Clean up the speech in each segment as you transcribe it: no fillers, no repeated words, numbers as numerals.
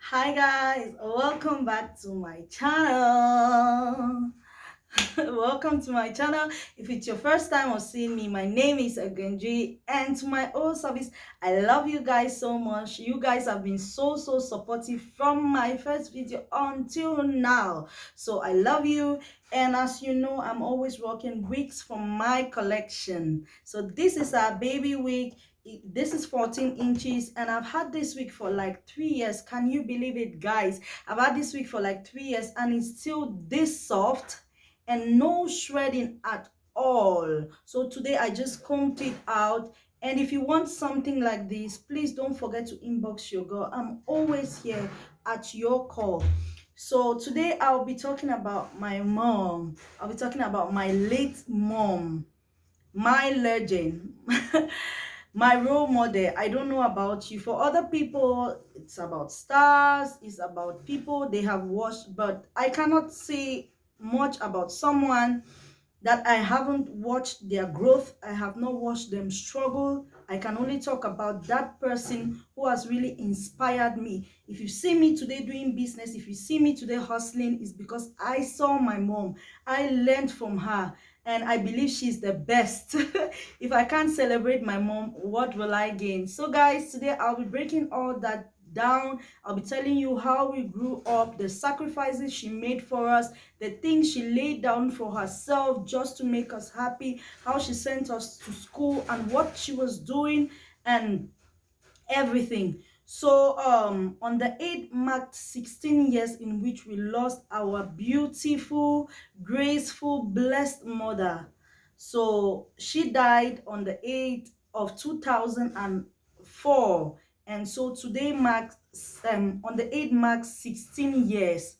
Hi guys, welcome back to my channel. Welcome to my channel. If it's your first time of seeing me, my name is Agenji, and to my old service, I love you guys so much. You guys have been so supportive from my first video until now, so I love you. And as you know, I'm always rocking wigs from my collection. So this is our baby wig. This is 14 inches, and I've had this wig for like 3 years. Can you believe it, guys? I've had this wig for like 3 years and it's still this soft and no shredding at all. So today I just combed it out. And if you want something like this, please don't forget to inbox your girl. I'm always here at your call. So today I'll be talking about my mom. I'll be talking about my late mom, my legend. My role model. I don't know about you. For other people, it's about stars, it's about people they have watched, but I cannot say much about someone that I haven't watched their growth. I have not watched them struggle. I can only talk about that person who has really inspired me. If you see me today doing business, if you see me today hustling, it's because I saw my mom. I learned from her, and I believe she's the best. If I can't celebrate my mom, what will I gain? So guys, today I'll be breaking all that down. I'll be telling you how we grew up, the sacrifices she made for us, the things she laid down for herself just to make us happy, how she sent us to school and what she was doing and everything. So on the 8th marked 16 years in which we lost our beautiful, graceful, blessed mother. So she died on the 8th of 2004, and so today marks on the 8th marks 16 years.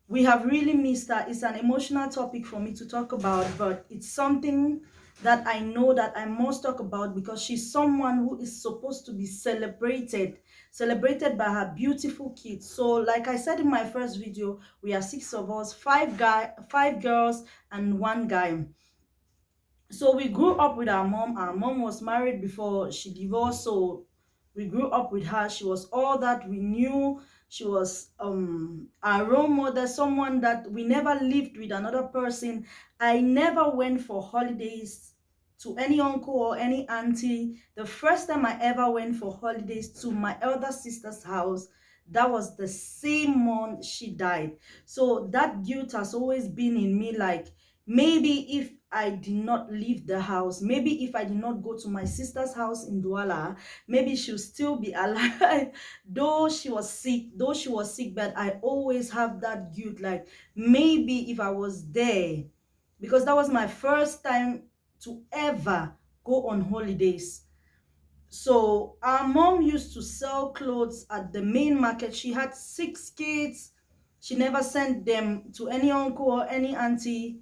We have really missed her. It's an emotional topic for me to talk about, but it's something that I know that I must talk about because she's someone who is supposed to be celebrated by her beautiful kids. So like I said in my first video, we are 6 of us, five girls and one guy. So we grew up with our mom. Our mom was married before she divorced, so we grew up with her. She was all that we knew. She was our role model, someone that we never lived with another person. I never went for holidays to any uncle or any auntie. The first time I ever went for holidays to my elder sister's house, that was the same month she died. So that guilt has always been in me, like maybe if I did not leave the house, maybe if I did not go to my sister's house in Douala, maybe she'll still be alive. Though she was sick, but I always have that guilt, like maybe if I was there, because that was my first time to ever go on holidays. So our mom used to sell clothes at the main market. She had 6 kids. She never sent them to any uncle or any auntie.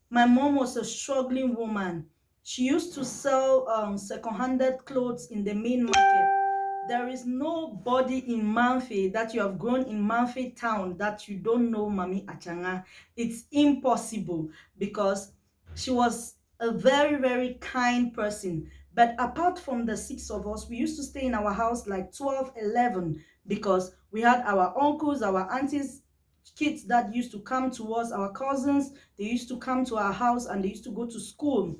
My mom was a struggling woman. She used to sell second-handed clothes in the main market. There is nobody in Manfi that you have grown in Manfi town that you don't know Mami Achanga. It's impossible because she was a very kind person. But apart from the 6 of us, we used to stay in our house like 12, 11, because we had our uncles, our aunties, kids that used to come to us, our cousins. They used to come to our house and they used to go to school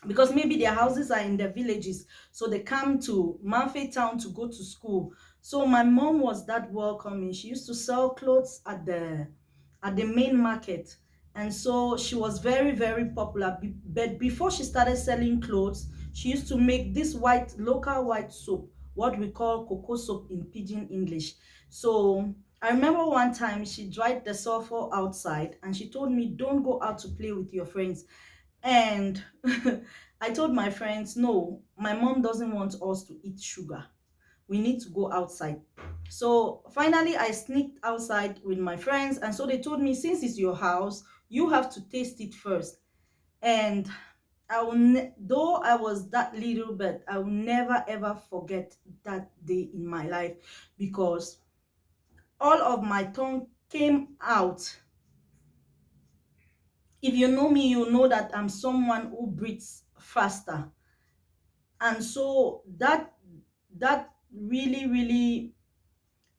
because maybe their houses are in the villages, so they come to Manfe town to go to school. So my mom was that welcoming. She used to sell clothes at the main market, and so she was very popular. But before she started selling clothes, she used to make this local white soap, what we call cocoa soap in pidgin English. So I remember one time she dried the sulfur outside and she told me, don't go out to play with your friends. And I told my friends, no, my mom doesn't want us to eat sugar. We need to go outside. So finally, I sneaked outside with my friends. And so they told me, since it's your house, you have to taste it first. And though I was that little, but I will never ever forget that day in my life, because all of my tongue came out. If you know me, you know that I'm someone who breathes faster. And so that really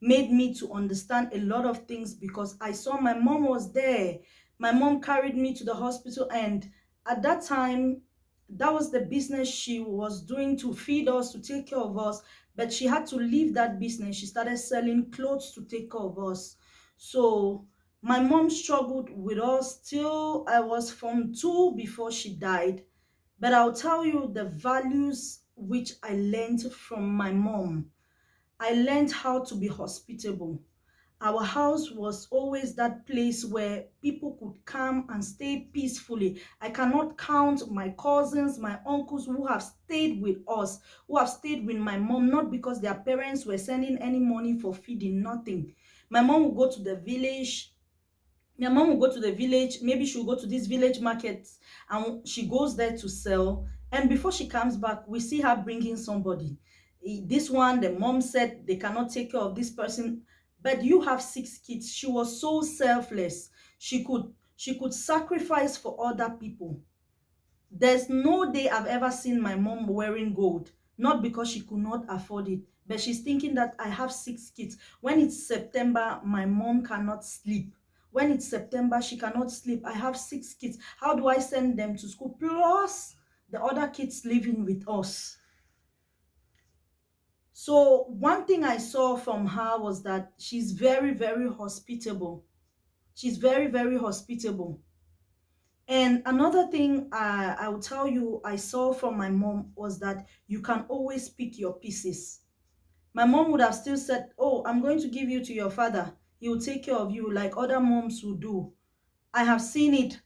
made me to understand a lot of things, because I saw my mom was there. My mom carried me to the hospital, and at that time, that was the business she was doing, to feed us, to take care of us. But she had to leave that business. She started selling clothes to take care of us. So my mom struggled with us till I was Form 2 before she died. But I'll tell you the values which I learned from my mom. I learned how to be hospitable. Our house was always that place where people could come and stay peacefully. I cannot count my cousins, my uncles who have stayed with us, who have stayed with my mom, not because their parents were sending any money for feeding, nothing. My mom would go to the village. My mom will go to the village. Maybe she'll go to this village market, and she goes there to sell. And before she comes back, we see her bringing somebody. This one, the mom said they cannot take care of this person. But you have 6 kids. She was so selfless. She could sacrifice for other people. There's no day I've ever seen my mom wearing gold, not because she could not afford it, but she's thinking that I have 6 kids. When it's September, my mom cannot sleep. When it's September, she cannot sleep. I have 6 kids. How do I send them to school? Plus the other kids living with us. So one thing I saw from her was that she's very, very hospitable. She's very, very hospitable. And another thing I will tell you I saw from my mom was that you can always pick your pieces. My mom would have still said, oh, I'm going to give you to your father. He will take care of you like other moms would do. I have seen it.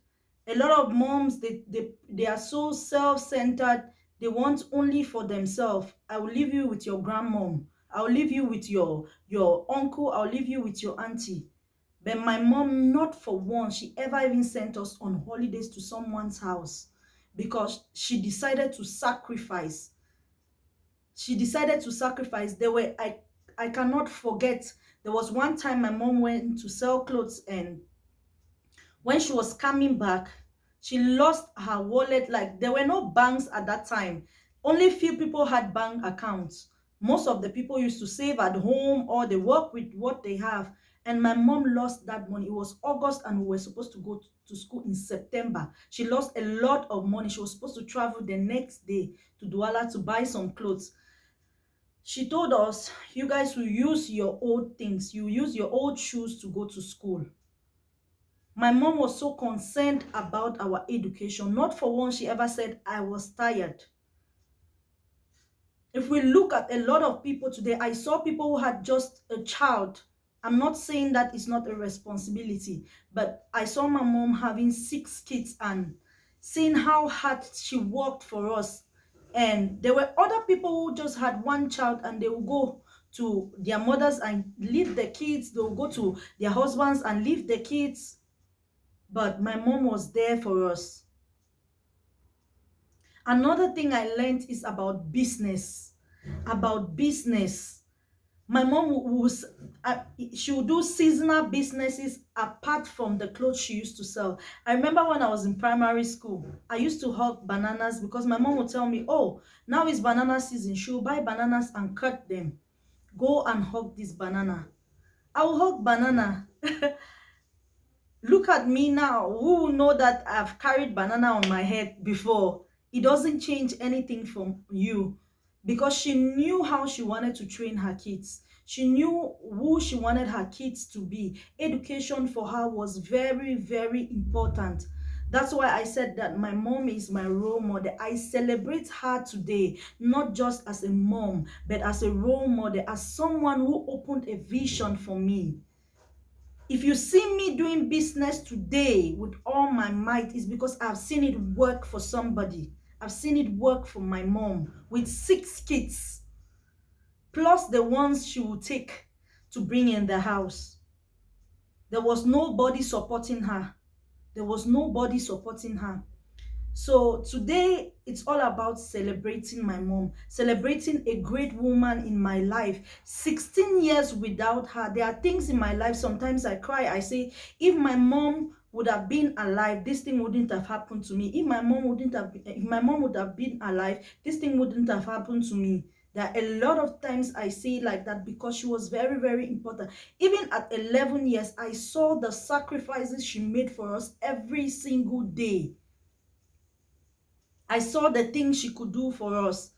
A lot of moms, they are so self-centered. They want only for themselves. I will leave you with your grandmom. I'll leave you with your uncle. I'll leave you with your auntie. But my mom, not for once, she ever even sent us on holidays to someone's house, because she decided to sacrifice. She decided to sacrifice. I cannot forget, there was one time my mom went to sell clothes, and when she was coming back, she lost her wallet. Like, there were no banks at that time. Only few people had bank accounts. Most of the people used to save at home, or they work with what they have. And my mom lost that money. It was August, and we were supposed to go to school in September. She lost a lot of money. She was supposed to travel the next day to Douala to buy some clothes. She told us, you guys will use your old things. You use your old shoes to go to school. My mom was so concerned about our education. Not for once she ever said I was tired. If we look at a lot of people today, I saw people who had just a child. I'm not saying that it's not a responsibility, but I saw my mom having 6 kids and seeing how hard she worked for us. And there were other people who just had one child, and they will go to their mothers and leave the kids. They will go to their husbands and leave the kids. But my mom was there for us. Another thing I learned is about business. About business. My mom was, she would do seasonal businesses apart from the clothes she used to sell. I remember when I was in primary school, I used to hug bananas, because my mom would tell me, oh, now is banana season. She will buy bananas and cut them. Go and hug this banana. I will hug banana. Look at me now. Who will know that I've carried banana on my head before? It doesn't change anything from you, because she knew how she wanted to train her kids. She knew who she wanted her kids to be. Education for her was very, very important. That's why I said that my mom is my role model. I celebrate her today, not just as a mom, but as a role model, as someone who opened a vision for me. If you see me doing business today with all my might, it's because I've seen it work for somebody. I've seen it work for my mom with 6 kids, plus the ones she will take to bring in the house. There was nobody supporting her. There was nobody supporting her. So today, it's all about celebrating my mom, celebrating a great woman in my life. 16 years without her. There are things in my life, sometimes I cry. I say, if my mom would have been alive, this thing wouldn't have happened to me. If my mom would have been alive, this thing wouldn't have happened to me. There are a lot of times I say it like that because she was very, very important. Even at 11 years, I saw the sacrifices she made for us every single day. I saw the things she could do for us.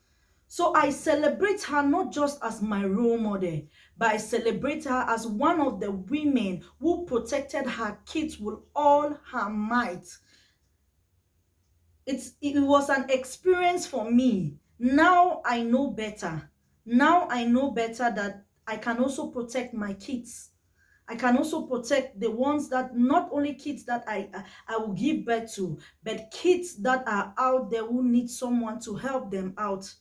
So I celebrate her not just as my role model, but I celebrate her as one of the women who protected her kids with all her might. It was an experience for me. Now I know better. Now I know better that I can also protect my kids. I can also protect the ones that, not only kids that I will give birth to, but kids that are out there who need someone to help them out.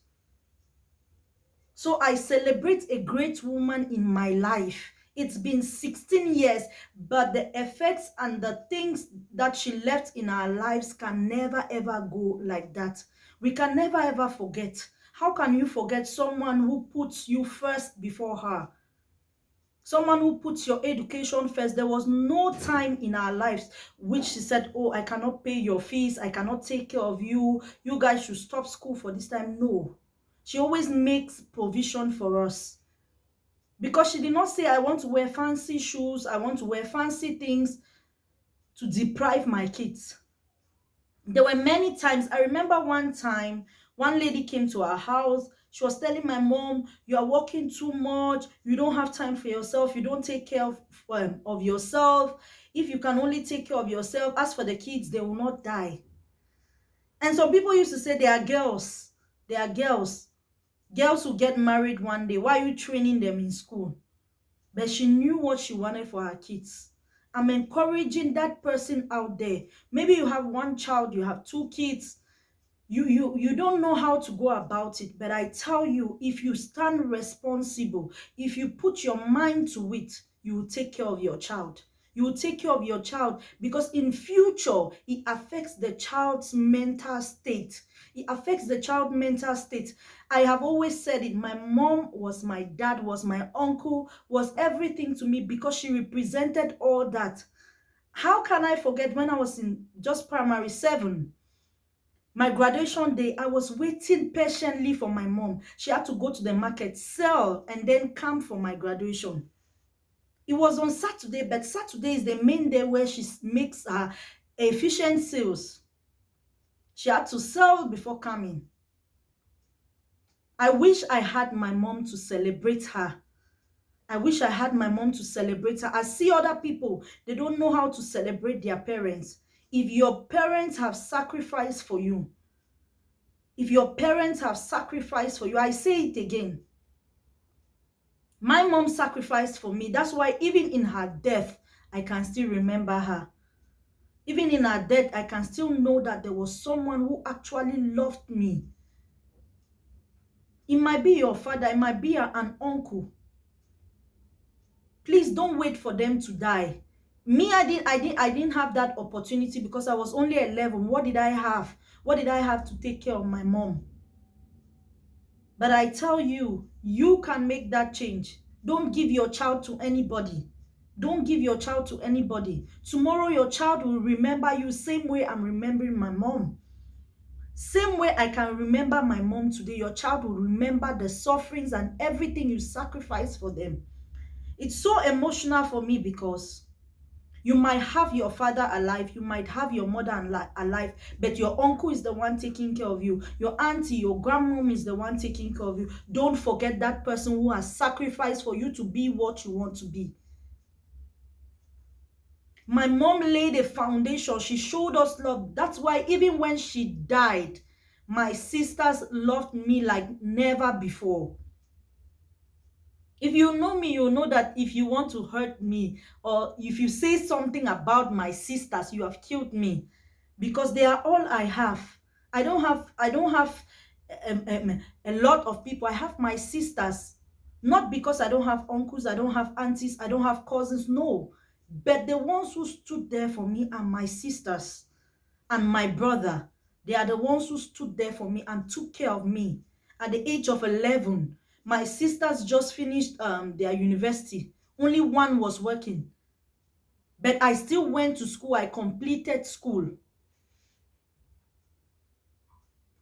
So I celebrate a great woman in my life. It's been 16 years, but the effects and the things that she left in our lives can never ever go like that. We can never ever forget. How can you forget someone who puts you first before her? Someone who puts your education first. There was no time in our lives which she said, oh, I cannot pay your fees, I cannot take care of you, you guys should stop school for this time. No. She always makes provision for us. Because she did not say, I want to wear fancy shoes, I want to wear fancy things to deprive my kids. There were many times. I remember one time, one lady came to our house. She was telling my mom, you are working too much. You don't have time for yourself. You don't take care of yourself. If you can only take care of yourself, as for the kids, they will not die. And some people used to say they are girls. They are girls. Girls who get married one day. Why are you training them in school? But she knew what she wanted for her kids. I'm encouraging that person out there. Maybe you have one child, you have two kids. You don't know how to go about it, but I tell you, if you stand responsible, if you put your mind to it, you will take care of your child. You will take care of your child, because in future it affects the child's mental state. It affects the child's mental state. I have always said it. My mom was my dad, was my uncle, was everything to me, because she represented all that. How can I forget when I was in just primary 7? My graduation day, I was waiting patiently for my mom. She had to go to the market, sell, and then come for my graduation. It was on Saturday, but Saturday is the main day where she makes her efficient sales. She had to sell before coming. I wish I had my mom to celebrate her. I wish I had my mom to celebrate her. I see other people, they don't know how to celebrate their parents. If your parents have sacrificed for you, if your parents have sacrificed for you, I say it again. My mom sacrificed for me. That's why even in her death, I can still remember her. Even in her death, I can still know that there was someone who actually loved me. It might be your father, it might be an uncle. Please don't wait for them to die. Me, I didn't have that opportunity because I was only 11. What did I have? What did I have to take care of my mom? But I tell you, you can make that change. Don't give your child to anybody. Don't give your child to anybody. Tomorrow your child will remember you same way I'm remembering my mom. Same way I can remember my mom today, your child will remember the sufferings and everything you sacrificed for them. It's so emotional for me because you might have your father alive, you might have your mother alive, but your uncle is the one taking care of you. Your auntie, your grandmom is the one taking care of you. Don't forget that person who has sacrificed for you to be what you want to be. My mom laid a foundation. She showed us love. That's why even when she died, my sisters loved me like never before. If you know me, you know that if you want to hurt me or if you say something about my sisters, you have killed me, because they are all I have. I don't have a lot of people. I have my sisters. Not because I don't have uncles, I don't have aunties, I don't have cousins, no. But the ones who stood there for me are my sisters and my brother. They are the ones who stood there for me and took care of me. At the age of 11, my sisters just finished their university. Only one was working. But I still went to school. I completed school.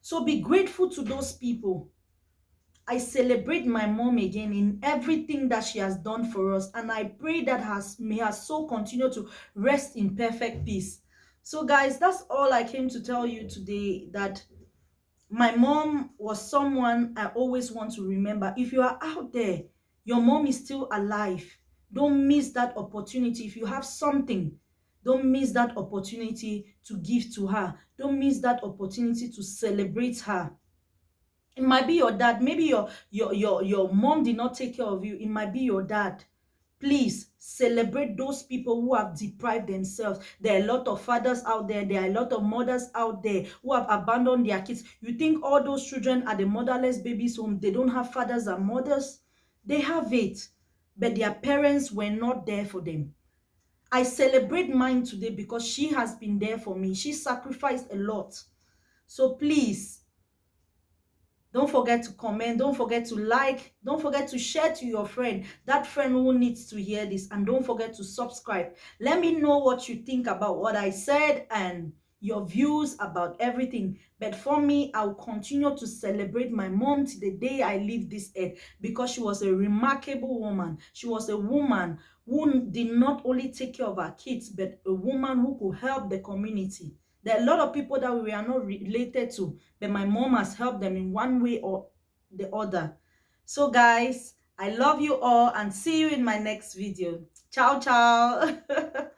So be grateful to those people. I celebrate my mom again in everything that she has done for us. And I pray that may her soul continue to rest in perfect peace. So guys, that's all I came to tell you today, that my mom was someone I always want to remember. If you are out there, your mom is still alive. Don't miss that opportunity. If you have something, don't miss that opportunity to give to her. Don't miss that opportunity to celebrate her. It might be your dad. Maybe your mom did not take care of you. It might be your dad. Please celebrate those people who have deprived themselves. There are a lot of fathers out there. There are a lot of mothers out there who have abandoned their kids. You think all those children are the motherless babies home? They don't have fathers and mothers? They have it, but their parents were not there for them. I celebrate mine today because she has been there for me. She sacrificed a lot. So please, don't forget to comment. Don't forget to like. Don't forget to share to your friend. That friend who needs to hear this. And don't forget to subscribe. Let me know what you think about what I said and your views about everything. But for me, I'll continue to celebrate my mom to the day I leave this earth, because she was a remarkable woman. She was a woman who did not only take care of her kids, but a woman who could help the community. There are a lot of people that we are not related to, but my mom has helped them in one way or the other. So guys, I love you all and see you in my next video. Ciao, ciao.